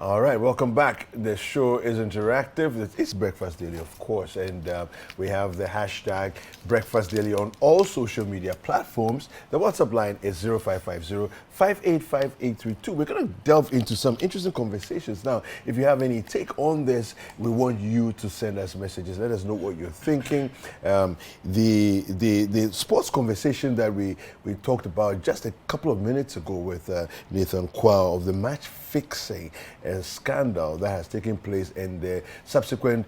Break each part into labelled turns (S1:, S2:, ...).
S1: All right, welcome back. The show is interactive. It's Breakfast Daily, of course, and we have the hashtag Breakfast Daily on all social media platforms. The WhatsApp line is 0550-585-832. We're going to delve into some interesting conversations now. If you have any take on this, we want you to send us messages. Let us know what you're thinking. The sports conversation that we talked about just a couple of minutes ago with Nathan Kwao of the match fixing scandal that has taken place and the subsequent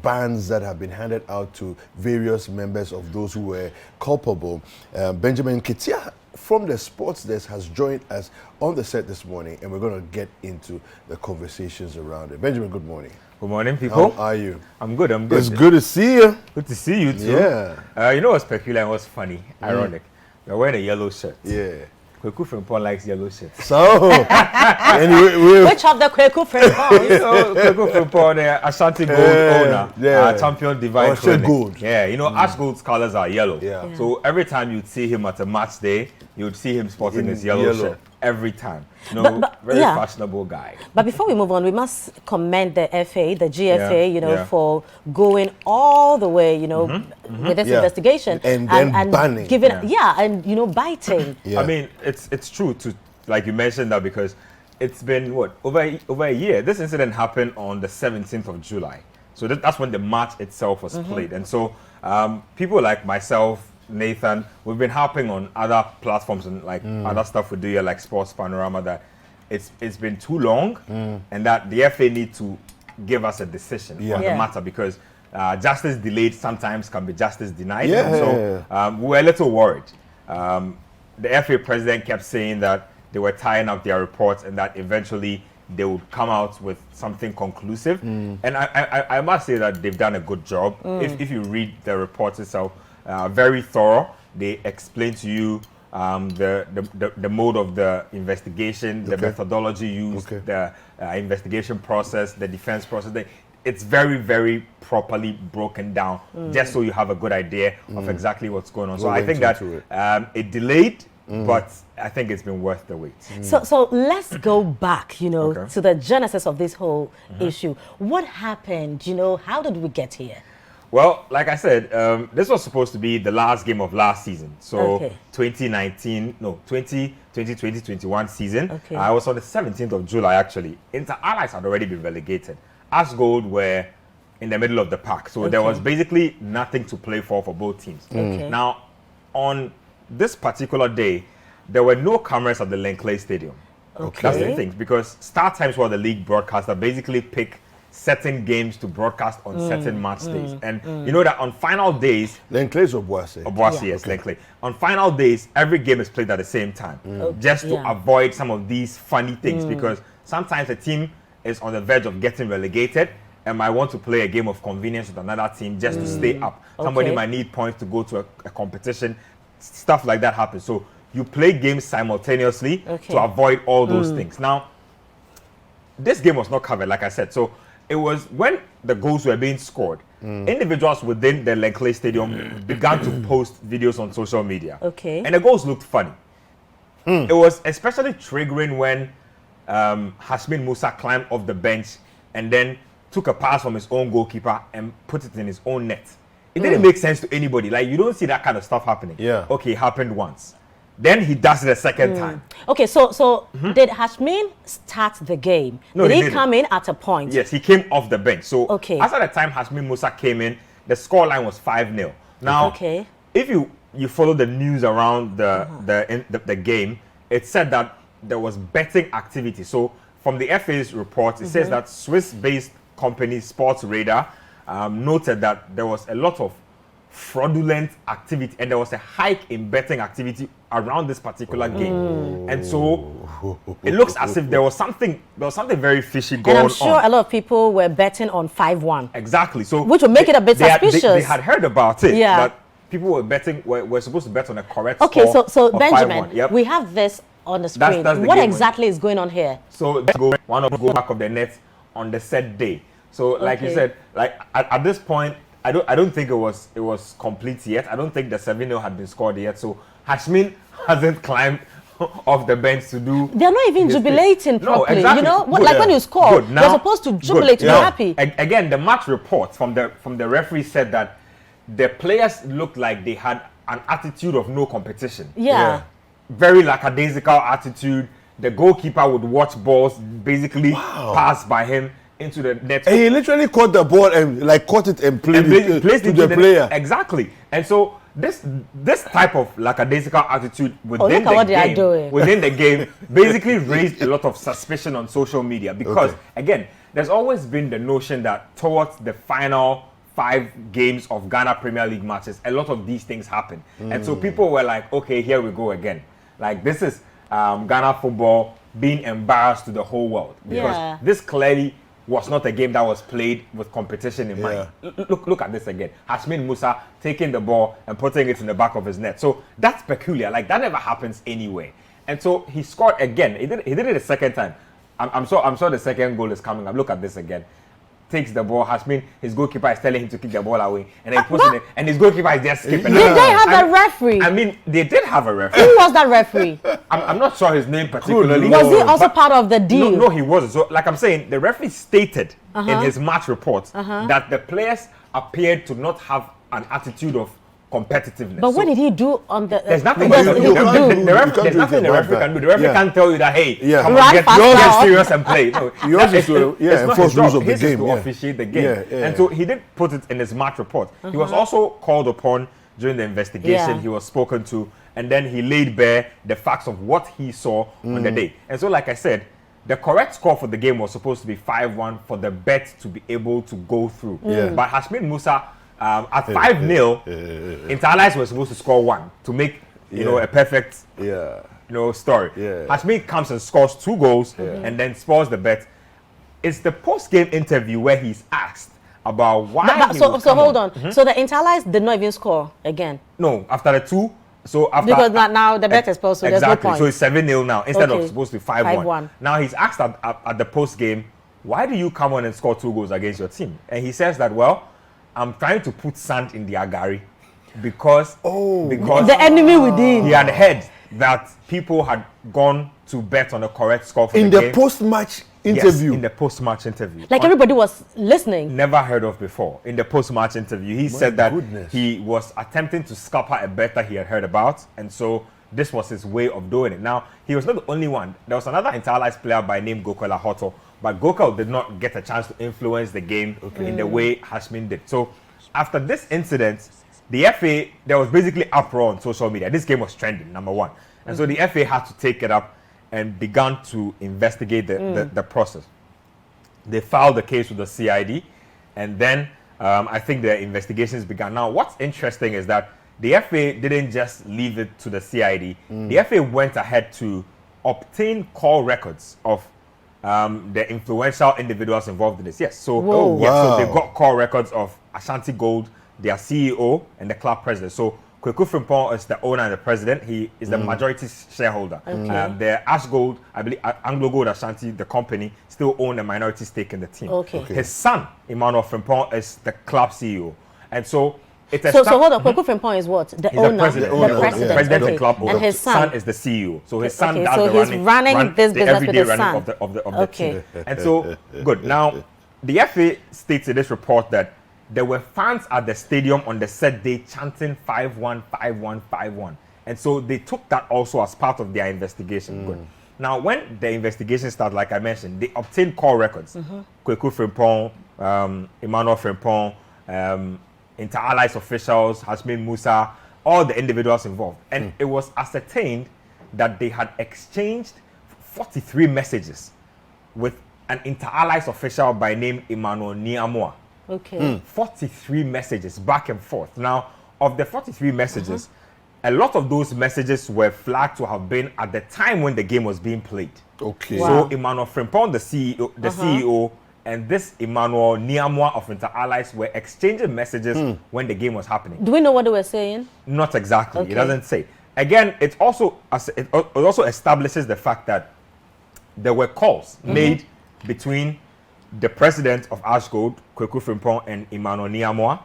S1: bans that have been handed out to various members of those who were culpable. Benjamin Ketia from the sports desk has joined us on the set this morning, and we're going to get into the conversations around it. Benjamin, good morning.
S2: Good morning, people.
S1: How are you?
S2: I'm good.
S1: It's good to see you.
S2: Good to see you too.
S1: Yeah.
S2: You know what's peculiar and what's funny, ironic? You're wearing a yellow shirt.
S1: Yeah.
S2: Kweku Frimpong likes yellow shirts.
S1: So, anyway,
S3: which of the Kweku Frimpong?
S2: Kweku Frimpong, the Ashanti Gold owner, champion divine
S1: Gold.
S2: Yeah, you know, Ashgold's colors are yellow.
S1: Yeah.
S2: So every time you'd see him at a match day, you'd see him sporting his yellow shirt. Every time. You know, very fashionable guy.
S3: But before we move on, we must commend the FA, the GFA, for going all the way, with this investigation.
S1: And banning.
S3: Giving, and, biting.
S2: Yeah. I mean, it's true to, like you mentioned that, because it's been, over a year. This incident happened on the 17th of July. So that's when the match itself was played. And so people like myself, Nathan, we've been harping on other platforms and other stuff we do here, like Sports Panorama, that it's been too long and that the FA need to give us a decision on the matter, because justice delayed sometimes can be justice denied. So we were a little worried. The FA president kept saying that they were tying up their reports and that eventually they would come out with something conclusive. And I must say that they've done a good job. If you read the report itself, very thorough. They explain to you the mode of the investigation, the methodology used, the investigation process, the defense process. It's very, very properly broken down, just so you have a good idea of exactly what's going on. So I think that it delayed, but I think it's been worth the wait.
S3: So let's go back, to the genesis of this whole issue. What happened? How did we get here?
S2: Well, like I said, this was supposed to be the last game of last season. So 2020-2021 season. I was on the 17th of July, actually. Inter Allies had already been relegated. Ashgold were in the middle of the pack. So there was basically nothing to play for both teams. Now, on this particular day, there were no cameras at the Lenkley Stadium. That's the thing, because Start Times, were the league broadcaster, basically pick certain games to broadcast on certain match days. And you know that on final days...
S1: Lenkley is Obuasi.
S2: Obuasi, yes, Lenkley. On final days, every game is played at the same time. Just to avoid some of these funny things, because sometimes a team is on the verge of getting relegated and might want to play a game of convenience with another team just to stay up. Somebody might need points to go to a competition. Stuff like that happens. So you play games simultaneously to avoid all those things. Now, this game was not covered, like I said. So it was when the goals were being scored, individuals within the Lenkley Stadium began to post videos on social media. And the goals looked funny. It was especially triggering when Hashmin Musa climbed off the bench and then took a pass from his own goalkeeper and put it in his own net. It didn't make sense to anybody. Like, you don't see that kind of stuff happening. Okay, it happened once. Then he does it a second time.
S3: Okay, so did Hashmin start the game?
S2: No,
S3: did he come in at a point?
S2: Yes, he came off the bench. So after the time Hashmin Musa came in, the scoreline was 5-0. Now, if you follow the news around the game, it said that there was betting activity. So from the FA's report, it says that Swiss-based company Sports Radar noted that there was a lot of fraudulent activity and there was a hike in betting activity around this particular game. And so it looks as if there was something very fishy going on.
S3: And I'm sure a lot of people were betting on 5-1.
S2: Exactly. So
S3: which would make it a bit suspicious.
S2: They had heard about it, but people were betting were supposed to bet on a correct score.
S3: So Benjamin, we have this on the screen.
S2: That's
S3: what exactly is going on here?
S2: So let's go back of the net on the set day. So like you said, like at this point, I don't think it was complete yet. I don't think the 7-0 had been scored yet. So Hashmin hasn't climbed off the bench to do.
S3: They're not even jubilating properly.
S2: Exactly.
S3: You know,
S2: Good.
S3: like when you score,
S2: Now,
S3: you're supposed to jubilate to be happy.
S2: Again, the match report from the referee said that the players looked like they had an attitude of no competition.
S3: Yeah.
S2: Very lackadaisical attitude. The goalkeeper would watch balls basically pass by him into the net.
S1: And he literally caught the ball and caught it and placed it to the player.
S2: Exactly. And so this type of lackadaisical attitude within the game basically raised a lot of suspicion on social media because again, there's always been the notion that towards the final 5 games of Ghana Premier League matches, a lot of these things happen. And so people were like, okay, here we go again. Like this is Ghana football being embarrassed to the whole world because this clearly was not a game that was played with competition in mind. Look at this again. Hashmin Musa taking the ball and putting it in the back of his net. So that's peculiar. Like that never happens anyway. And so he scored again. He did it a second time. I'm sure the second goal is coming up. Look at this again. Takes the ball. Hashmin, his goalkeeper is telling him to kick the ball away, and then he puts it in, and his goalkeeper is just skipping.
S3: Did they have a referee?
S2: I mean, they did have a referee.
S3: Who was that referee?
S2: I'm not sure his name particularly.
S3: Was he also part of the deal?
S2: No, he wasn't. So, like I'm saying, the referee stated in his match report that the players appeared to not have an attitude of competitiveness.
S3: But what did he do on the?
S2: There's nothing
S3: there's
S2: nothing the referee can do. The referee can't tell you that, hey, come on, get serious and play. No,
S1: enforce rules of the game.
S2: To officiate the game. And so he did put it in his match report. He was also called upon during the investigation. He was spoken to, and then he laid bare the facts of what he saw on the day. And so, like I said, the correct score for the game was supposed to be 5-1 for the bet to be able to go through. But Hashmin Musa, at 5-0, Inter Allies were supposed to score 1 to make a perfect story. Hashmin comes and scores 2 goals and then spoils the bet. It's the post-game interview where he's asked about why.
S3: So hold on. So the Inter Allies did not even score again.
S2: No, after the 2. So after,
S3: because now the bet is supposed to.
S2: Exactly.
S3: There's no point.
S2: So it's 7-0 now instead of supposed to be 5-1.
S3: 5-1.
S2: Now he's asked at the post game, why do you come on and score 2 goals against your team? And he says that, well, I'm trying to put sand in the agari because
S3: the enemy within.
S2: He had heard that people had gone to bet on the correct score for
S1: in
S2: the
S1: the
S2: game.
S1: Post-match interview.
S2: Yes, in the post-match interview.
S3: Like everybody was listening.
S2: Never heard of before. In the post-match interview, he said that he was attempting to scupper a bet that he had heard about, and so this was his way of doing it. Now, he was not the only one. There was another Inter Allies player by name Gokola Hoto, but Gokul did not get a chance to influence the game in the way Hashmin did. So, after this incident, the FA, there was basically uproar on social media. This game was trending, number 1. And so the FA had to take it up and began to investigate the process. They filed the case with the CID, and then I think the investigations began. Now, what's interesting is that the FA didn't just leave it to the CID. The FA went ahead to obtain call records of the influential individuals involved in this. Yes, so so they got call records of Ashanti Gold, their CEO, and the club president. So Kweku Frimpong is the owner and the president. He is the majority shareholder. The Ashgold, I believe, Anglo Gold Ashanti, the company, still own a minority stake in the team. His son, Emmanuel Frimpong, is the club CEO. And so
S3: so hold on, Kweku Frimpong is what? The owner,
S2: the president and club owner.
S3: And his son
S2: is the CEO. So his son does
S3: so
S2: the
S3: he's running this business with his son.
S2: of the team. And so, good. Now, the FA states in this report that there were fans at the stadium on the set day chanting 5-1, 5-1, 5-1. And so they took that also as part of their investigation. Good. Now, when the investigation started, like I mentioned, they obtained call records. Kweku Frimpong, Emmanuel Frimpong, Inter Allies officials, Hashmin Musa, all the individuals involved. And it was ascertained that they had exchanged 43 messages with an Inter Allies official by name Emmanuel Niamua. 43 messages back and forth. Now, of the 43 messages, a lot of those messages were flagged to have been at the time when the game was being played. So Emmanuel Frimpong, the CEO, and this Emmanuel Niamua of Inter Allies were exchanging messages when the game was happening.
S3: Do we know what they were saying?
S2: Not exactly. It doesn't say. Again, it also establishes the fact that there were calls made between the president of Ashgold, Kweku Frimpong, and Emmanuel Niamua.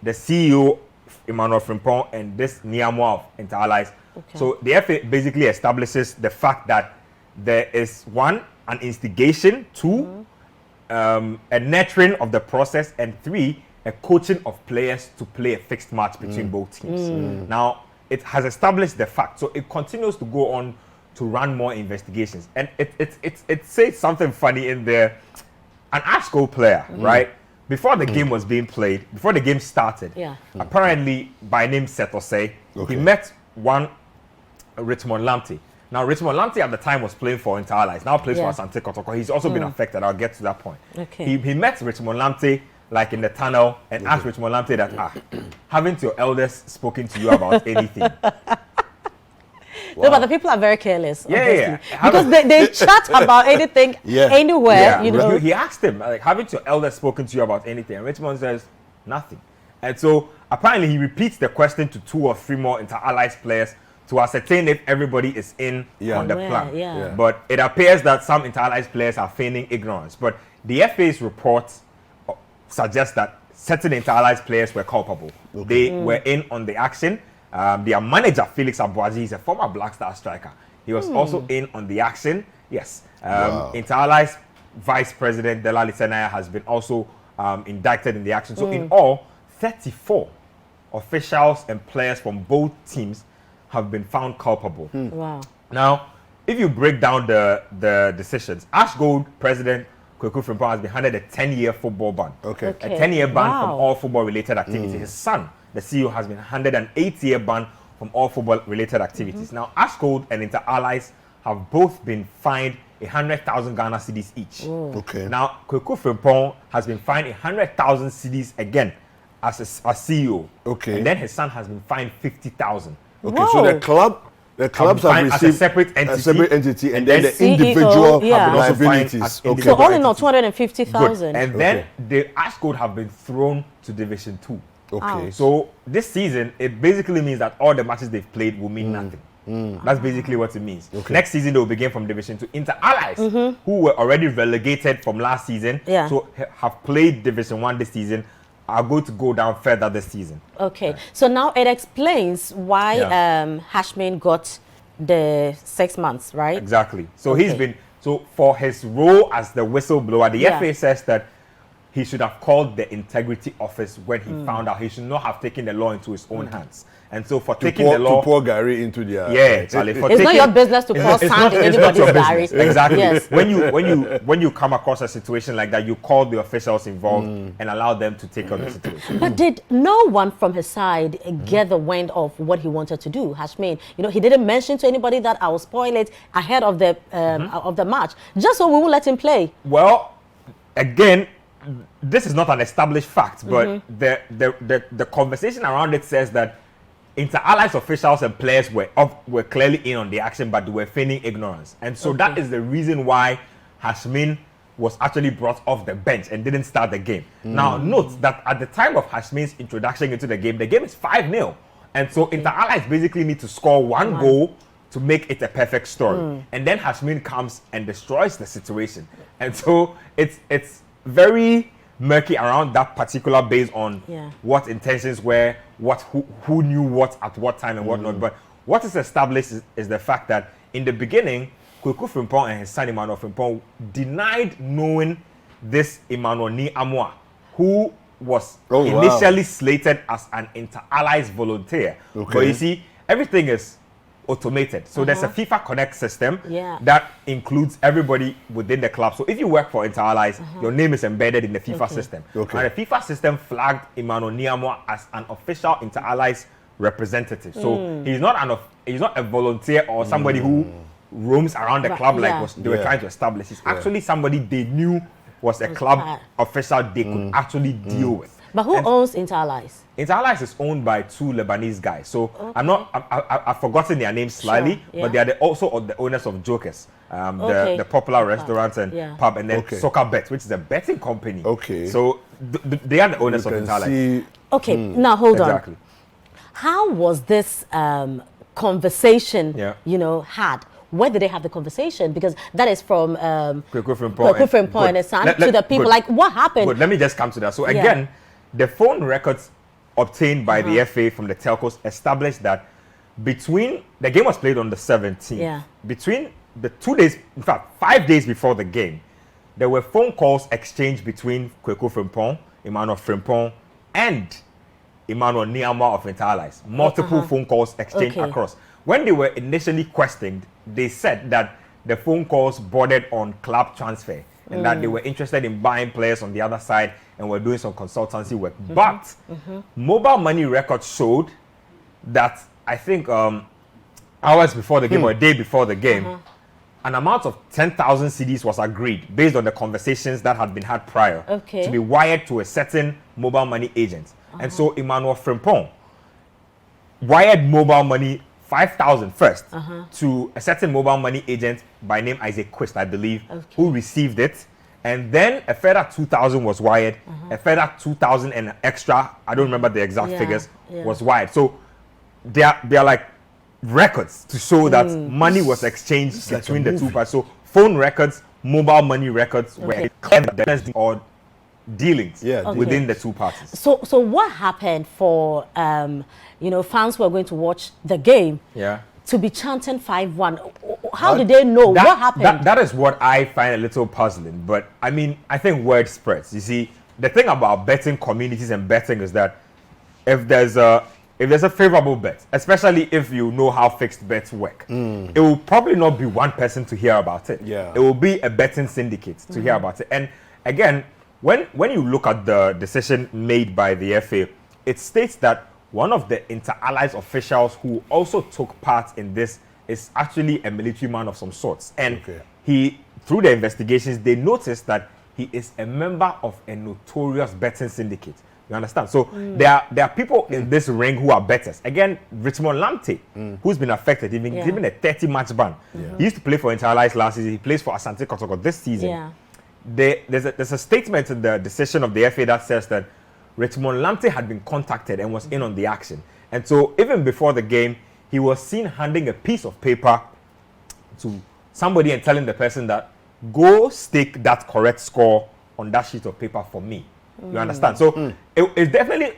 S2: The CEO, Emmanuel Frimpong, and this Niamua of Inter Allies
S3: Okay.
S2: So the FA basically establishes the fact that there is one, an instigation, two, a nurturing of the process, and three, a coaching of players to play a fixed match between both teams. Now, it has established the fact, so it continues to go on to run more investigations. And it says something funny in there. An Ashgold player, right? Before the game was being played, before the game started, apparently by name Setose, he met one Richmond Lamptey. Now, Richmond Lamptey at the time was playing for Inter Allies, now plays for Asante Kotoko. He's also been affected. I'll get to that point.
S3: Okay.
S2: He met Richmond Lamptey like in the tunnel and asked Richmond Lamptey that, haven't your elders spoken to you about anything?
S3: No, but the people are very careless.
S2: Yeah.
S3: Because they chat about anything, anywhere, you know.
S2: He asked him, like, haven't your elders spoken to you about anything? And Richmond says, nothing. And so apparently he repeats the question to 2 or 3 more Inter Allies players to ascertain if everybody is in on the plan. But it appears that some Inter Allies players are feigning ignorance. But the FA's report suggests that certain Inter Allies players were culpable. They were in on the action. Their manager, Felix Abuazi, is a former Black Star striker. He was also in on the action. Yes. Inter Allies Vice President Delali Senaya has been also indicted in the action. So in all, 34 officials and players from both teams have been found culpable.
S3: Wow.
S2: Now, if you break down the decisions, Ashgold President Kweku Frimpong has been handed a 10-year football ban. A 10-year ban from all football-related activities. His son, the CEO, has been handed an 8-year ban from all football-related activities. Now, Ashgold and Inter Allies have both been fined 100,000 Ghana cedis each. Now, Kweku Frimpong has been fined 100,000 cedis again as CEO. And then his son has been fined 50,000.
S1: So the clubs have received
S2: as a separate entity,
S1: and then the individual have liabilities.
S3: So all in all, 250,000.
S2: And then the Ashgold have been thrown to Division 2. So this season, it basically means that all the matches they've played will mean nothing. That's basically what it means. Next season, they will begin from Division 2. Inter Allies, who were already relegated from last season, so have played Division 1 this season, are going to go down further this season.
S3: So now it explains why Hashmin got the 6 months, right?
S2: Exactly. So he's been, so for his role as the whistleblower, the FA says that he should have called the integrity office when he found out. He should not have taken the law into his own hands. And so for taking the law,
S1: to pour Gary into their
S3: it's not your business to pour sand in anybody's Gary.
S2: Exactly. When you come across a situation like that, you call the officials involved and allow them to take on the situation.
S3: But did no one from his side get the wind of what he wanted to do? Hashmin, you know, he didn't mention to anybody that I will spoil it ahead of the match, just so we will let him play.
S2: Well, again, this is not an established fact, but the conversation around it says that Inter Allies officials and players were clearly in on the action, but they were feigning ignorance. And so that is the reason why Hashmin was actually brought off the bench and didn't start the game. Now, note that at the time of Hashmin's introduction into the game is 5-0. And so Inter Allies basically need to score one goal to make it a perfect story. And then Hashmin comes and destroys the situation. And so it's very murky around that particular based on what intentions were, who knew what at what time and whatnot. But what is established is the fact that in the beginning, Kweku Frimpong and his son Emmanuel Frimpong denied knowing this Emmanuel Ni Amwa, who was initially slated as an Inter Allies volunteer. But you see, everything is automated. So there's a FIFA Connect system that includes everybody within the club. So if you work for Inter Allies, your name is embedded in the FIFA system. And the FIFA system flagged Emmanuel Niamwa as an official Inter Allies representative. So he's not a volunteer or somebody who roams around the club like they were trying to establish. He's actually somebody they knew was a club official they could actually deal with.
S3: But who owns Inter Allies?
S2: Inter Allies is owned by 2 Lebanese guys. So I've forgotten their names slightly, but they are also the owners of Jokers, the popular restaurant and pub, and then Soccer Bet, which is a betting company. So they are the owners of Inter Allies.
S3: Now hold on. How was this conversation, had? Where did they have the conversation? Because that is from
S2: Kweku Frimpong
S3: and his son to the people. Like, what happened?
S2: But let me just come to that. So again, the phone records obtained by the FA from the telcos established that between the game was played on the 17th.
S3: Yeah.
S2: Between the 2 days, in fact, 5 days before the game, there were phone calls exchanged between Kweku Frimpong, Emmanuel Frimpong, and Emmanuel Niama of Inter Allies. Multiple phone calls exchanged across. When they were initially questioned, they said that the phone calls bordered on club transfer and that they were interested in buying players on the other side and were doing some consultancy work. But mobile money records showed that I think hours before the game or a day before the game, an amount of 10,000 CDs was agreed based on the conversations that had been had prior to be wired to a certain mobile money agent. And so Emmanuel Frimpong wired mobile money 5,000 first to a certain mobile money agent by name Isaac Quist, I believe, who received it. And then a further 2,000 was wired, a further 2,000 and extra, I don't remember the exact figures, was wired. So they are like records to show that money was exchanged between the two parties. So phone records, mobile money records were evidence or dealings within the two parties.
S3: So what happened for fans who are going to watch the game to be chanting 5-1? How did they know what happened?
S2: That is what I find a little puzzling. But I mean, I think word spreads. You see, the thing about betting communities and betting is that if there's a favorable bet, especially if you know how fixed bets work, it will probably not be one person to hear about it.
S1: Yeah.
S2: It will be a betting syndicate to hear about it. And again, when you look at the decision made by the FA, it states that one of the Inter Allies officials who also took part in this is actually a military man of some sorts. And he, through the investigations, they noticed that he is a member of a notorious betting syndicate. You understand? So there are people in this ring who are bettors. Again, Richmond Lamptey, who's been affected, he's been given a 30-match ban. He used to play for Inter Allies last season. He plays for Asante Kotoko this season. There's a statement in the decision of the FA that says that Richmond Lamptey had been contacted and was in on the action. And so even before the game, he was seen handing a piece of paper to somebody and telling the person that, go stake that correct score on that sheet of paper for me. You understand? So it definitely,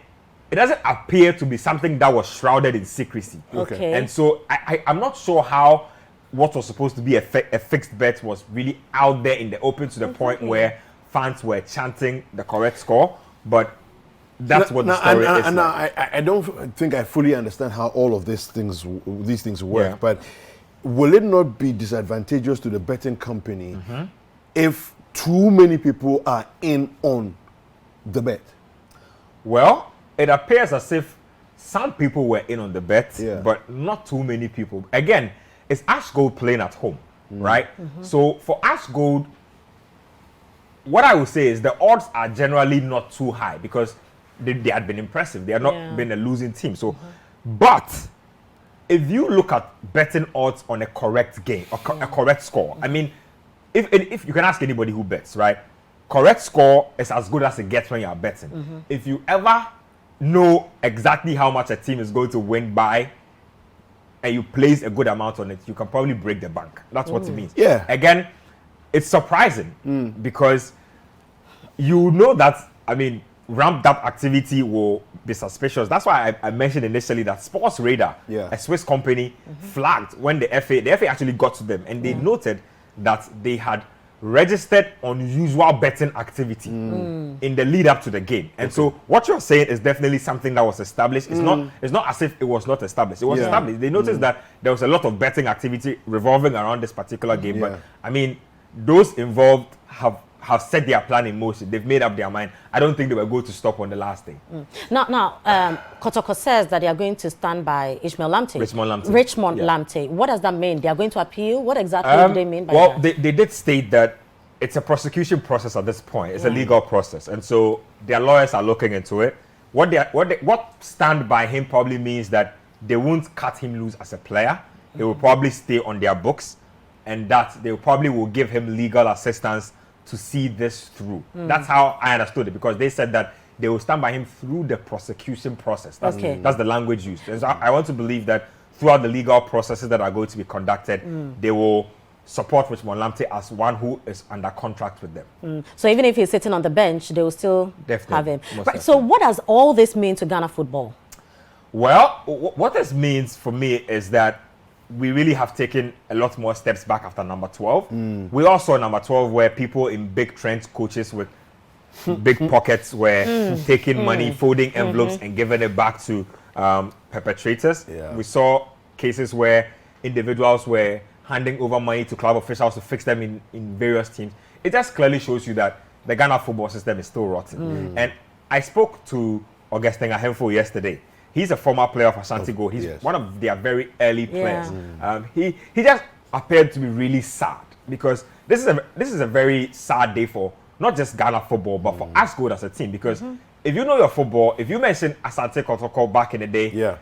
S2: it doesn't appear to be something that was shrouded in secrecy. And so I'm not sure how what was supposed to be a fixed bet was really out there in the open to the point where fans were chanting the correct score. But that's what the story is.
S1: And I don't think I fully understand how all of these things work. But will it not be disadvantageous to the betting company if too many people are in on the bet?
S2: Well, it appears as if some people were in on the bet, but not too many people. Again, it's Ashgold playing at home, right? So for Ashgold, what I would say is the odds are generally not too high because they had been impressive. They had not been a losing team. So, but if you look at betting odds on a correct game, or a correct score, I mean, if you can ask anybody who bets, right? Correct score is as good as it gets when you are betting. If you ever know exactly how much a team is going to win by, and you place a good amount on it, you can probably break the bank. That's what it means. Again, it's surprising because you know that, I mean, ramped up activity will be suspicious. That's why I mentioned initially that Sports Radar, a Swiss company, flagged when the FA actually got to them and they noted that they had registered unusual betting activity in the lead up to the game. And so what you're saying is definitely something that was established. It's not as if it was not established. It was established. They noticed that there was a lot of betting activity revolving around this particular game. But I mean, those involved have set their plan in motion. They've made up their mind. I don't think they were going to stop on the last day.
S3: Now, Kotoko says that they are going to stand by Ishmael Lamptey.
S2: Richmond
S3: Lamptey. What does that mean? They are going to appeal? What exactly do they mean by that?
S2: Well, they did state that it's a prosecution process at this point. It's a legal process. And so their lawyers are looking into it. What stand by him probably means that they won't cut him loose as a player. He will probably stay on their books and that they probably will give him legal assistance to see this through. That's how I understood it, because they said that they will stand by him through the prosecution process. That's the language used. And so I want to believe that throughout the legal processes that are going to be conducted, they will support Richmond Lamptey as one who is under contract with them.
S3: So even if he's sitting on the bench, they will still
S2: Definitely,
S3: have him. Right, so what does all this mean to Ghana football?
S2: Well, what this means for me is that we really have taken a lot more steps back after number 12. We all saw number 12 where people in big trench coaches with big pockets were taking money, folding envelopes and giving it back to perpetrators.
S1: Yeah.
S2: We saw cases where individuals were handing over money to club officials to fix them in various teams. It just clearly shows you that the Ghana football system is still rotten. And I spoke to Augustine Ahemfo yesterday. He's a former player of Ashanti Gold. He's one of their very early players. He just appeared to be really sad because this is a very sad day for not just Ghana football, but for Ashgold as a team. Because if you know your football, if you mention Asante Kotoko back in the day,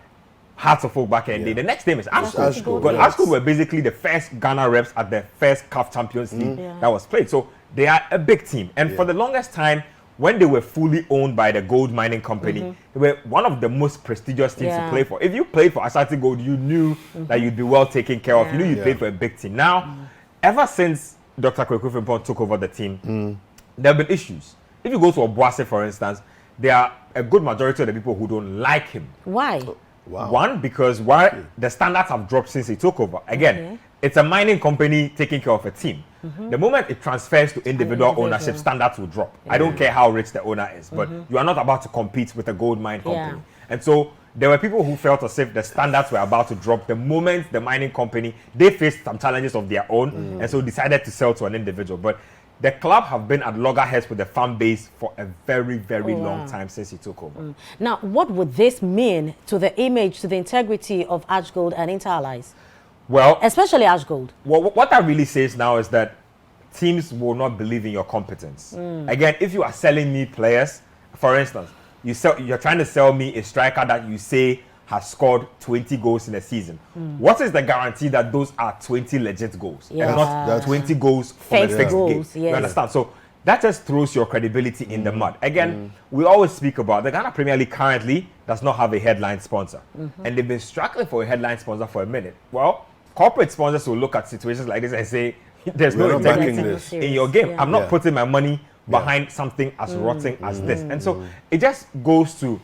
S2: Hearts of Folk back in the day, the next name is Ashgold. But Ashgold were basically the first Ghana reps at the first CAF Champions League that was played. So they are a big team. And for the longest time, when they were fully owned by the gold mining company, they were one of the most prestigious teams to play for. If you played for Ashanti Gold, you knew that you'd be well taken care of. You knew you played for a big team. Now, ever since Dr. Kweku Frimpong took over the team, there have been issues. If you go to Obuasi, for instance, there are a good majority of the people who don't like him.
S3: Why?
S1: Wow.
S2: One, because the standards have dropped since he took over. Again, it's a mining company taking care of a team. The moment it transfers to individual ownership, standards will drop. I don't care how rich the owner is, but you are not about to compete with a gold mine company. And so there were people who felt as if the standards were about to drop the moment the mining company, they faced some challenges of their own and so decided to sell to an individual. But the club have been at loggerheads with the fan base for a very, very long time since he took over.
S3: Now, what would this mean to the image, to the integrity of Ashgold and Inter Allies?
S2: Well,
S3: especially Ashgold.
S2: Well, what that really says now is that teams will not believe in your competence. Again, if you are selling me players, for instance, you're trying to sell me a striker that you say has scored 20 goals in a season. What is the guarantee that those are 20 legit goals and not 20 goals from a fixed game? You understand? So that just throws your credibility in the mud. Again, we always speak about the Ghana Premier League currently does not have a headline sponsor. And they've been struggling for a headline sponsor for a minute. Well, corporate sponsors will look at situations like this and say, there's no integrity in your game. I'm not putting my money behind something as rotten as this. And so it just goes to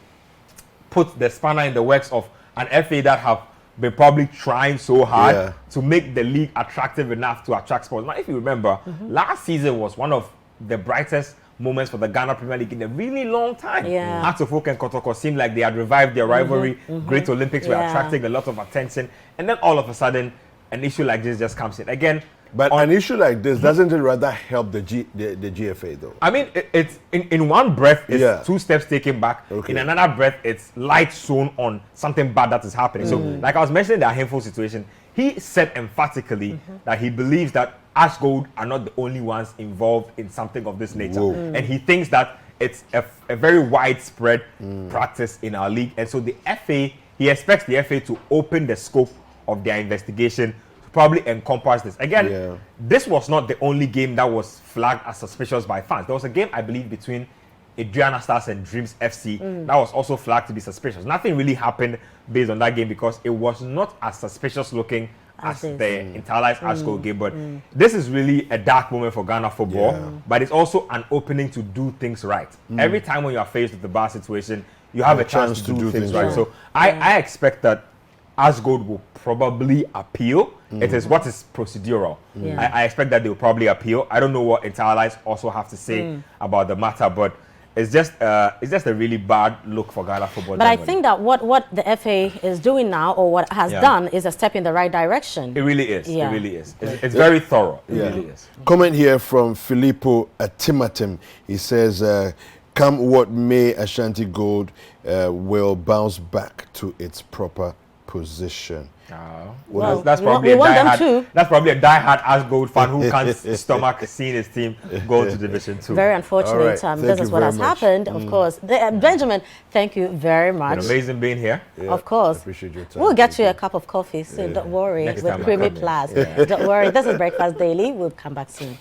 S2: put the spanner in the works of an FA that have been probably trying so hard to make the league attractive enough to attract sponsors. Now, if you remember, last season was one of the brightest moments for the Ghana Premier League in a really long time. Hearts of Folk and Kotoko seemed like they had revived their rivalry. Great Olympics were attracting a lot of attention. And then all of a sudden, an issue like this just comes in. Again,
S1: but an issue like this, doesn't it rather help the GFA though?
S2: I mean, it's in one breath, it's 2 steps taken back. In another breath, it's light shown on something bad that is happening. So, like I was mentioning the Ahemfo situation, he said emphatically that he believes that Ashgold are not the only ones involved in something of this nature. And he thinks that it's a very widespread practice in our league. And so the FA, he expects the FA to open the scope of their investigation to probably encompass this. Again, this was not the only game that was flagged as suspicious by fans. There was a game, I believe, between Adriana Stars and Dreams FC that was also flagged to be suspicious. Nothing really happened based on that game because it was not as suspicious looking as the Inter Allies Ashgold game. But this is really a dark moment for Ghana football, but it's also an opening to do things right. Every time when you are faced with the bad situation, you have a chance to do things right. So I expect that Ashgold will probably appeal. It is what is procedural. I expect that they will probably appeal. I don't know what Inter Allies also have to say about the matter, but it's just a really bad look for Ghana football.
S3: But I think that what the FA is doing now, or what has done, is a step in the right direction.
S2: It really is. It really is. It's very thorough. It really is.
S1: Comment here from Filippo Atimatim. He says, come what may, Ashanti Gold will bounce back to its proper position.
S2: Well, that's probably a diehard Ashgold fan who can't stomach seeing his team go to Division 2.
S3: Very unfortunate. This is what has happened, of course. Benjamin, thank you very much.
S2: It's amazing being here.
S3: Of course.
S1: I appreciate your time.
S3: We'll get you a cup of coffee soon. Don't worry. With Creamy Plus. Don't worry. This is Breakfast Daily. We'll come back soon.